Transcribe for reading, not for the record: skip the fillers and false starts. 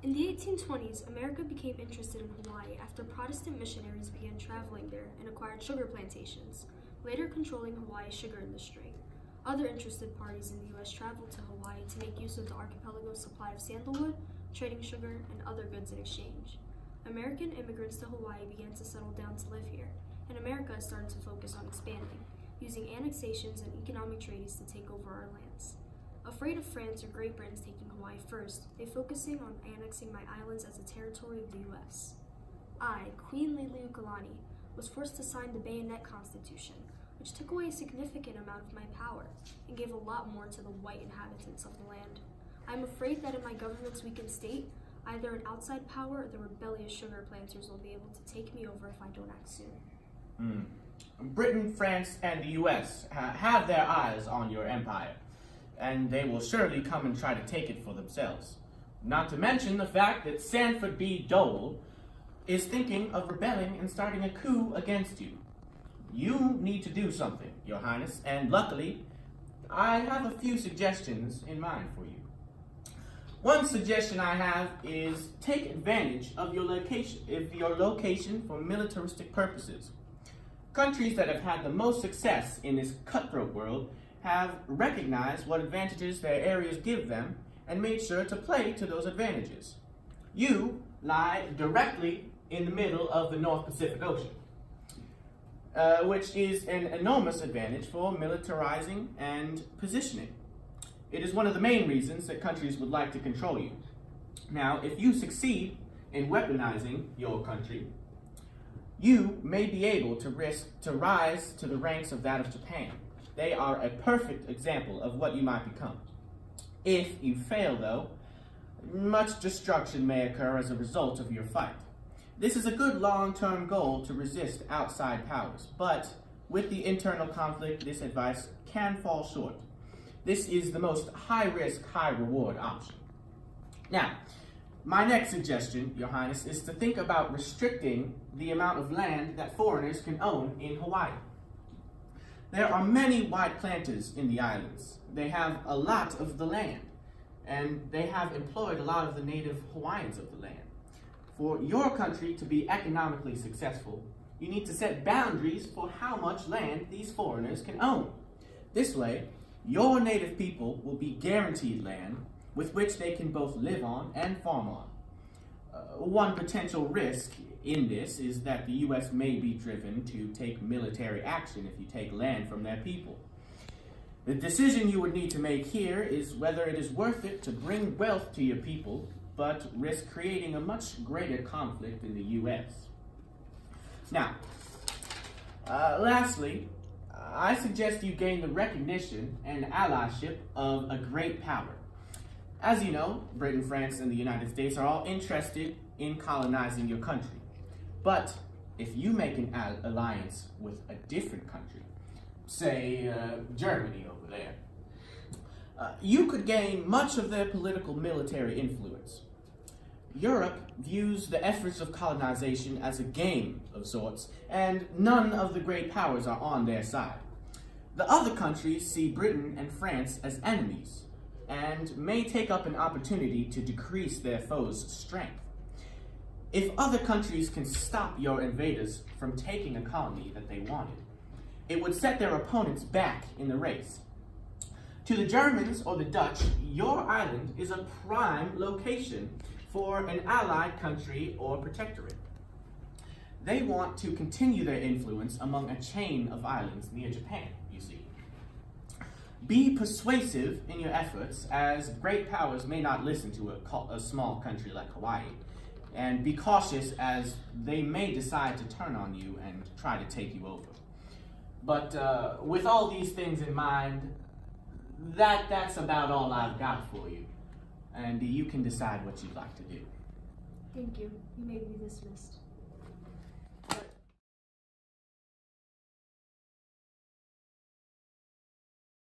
In the 1820s, America became interested in Hawaii after Protestant missionaries began traveling there and acquired sugar plantations, later controlling Hawaii's sugar industry. Other interested parties in the U.S. traveled to Hawaii to make use of the archipelago's supply of sandalwood, trading sugar, and other goods in exchange. American immigrants to Hawaii began to settle down to live here, and America started to focus on expanding, using annexations and economic treaties to take over our lands. Afraid of France or Great Britain's taking Hawaii first, they focusing on annexing my islands as a territory of the U.S. I, Queen Liliuokalani, was forced to sign the Bayonet Constitution, which took away a significant amount of my power and gave a lot more to the white inhabitants of the land. I am afraid that in my government's weakened state, either an outside power or the rebellious sugar planters will be able to take me over if I don't act soon. Britain, France, and the U.S. have their eyes on your empire, and they will surely come and try to take it for themselves. Not to mention the fact that Sanford B. Dole is thinking of rebelling and starting a coup against you. You need to do something, Your Highness, and luckily, I have a few suggestions in mind for you. One suggestion I have is take advantage of your location for militaristic purposes. Countries that have had the most success in this cutthroat world have recognized what advantages their areas give them and made sure to play to those advantages. You lie directly in the middle of the North Pacific Ocean, which is an enormous advantage for militarizing and positioning. It is one of the main reasons that countries would like to control you. Now, if you succeed in weaponizing your country, you may be able to rise to the ranks of that of Japan. They are a perfect example of what you might become. If you fail, though, much destruction may occur as a result of your fight. This is a good long-term goal to resist outside powers, but with the internal conflict, this advice can fall short. This is the most high-risk, high-reward option. Now, my next suggestion, Your Highness, is to think about restricting the amount of land that foreigners can own in Hawaii. There are many white planters in the islands. They have a lot of the land, and they have employed a lot of the native Hawaiians of the land. For your country to be economically successful, you need to set boundaries for how much land these foreigners can own. This way, your native people will be guaranteed land with which they can both live on and farm on. One potential risk in this is that the U.S. may be driven to take military action if you take land from their people. The decision you would need to make here is whether it is worth it to bring wealth to your people, but risk creating a much greater conflict in the U.S. Now, lastly, I suggest you gain the recognition and allyship of a great power. As you know, Britain, France, and the United States are all interested in colonizing your country. But if you make an alliance with a different country, say Germany over there, you could gain much of their political military influence. Europe views the efforts of colonization as a game of sorts, and none of the great powers are on their side. The other countries see Britain and France as enemies, and may take up an opportunity to decrease their foes' strength. If other countries can stop your invaders from taking a colony that they wanted, it would set their opponents back in the race. To the Germans or the Dutch, your island is a prime location for an allied country or protectorate. They want to continue their influence among a chain of islands near Japan, you see. Be persuasive in your efforts, as great powers may not listen to a small country like Hawaii, and be cautious as they may decide to turn on you and try to take you over. But with all these things in mind, that's about all I've got for you. And you can decide what you'd like to do. Thank you. You may be dismissed.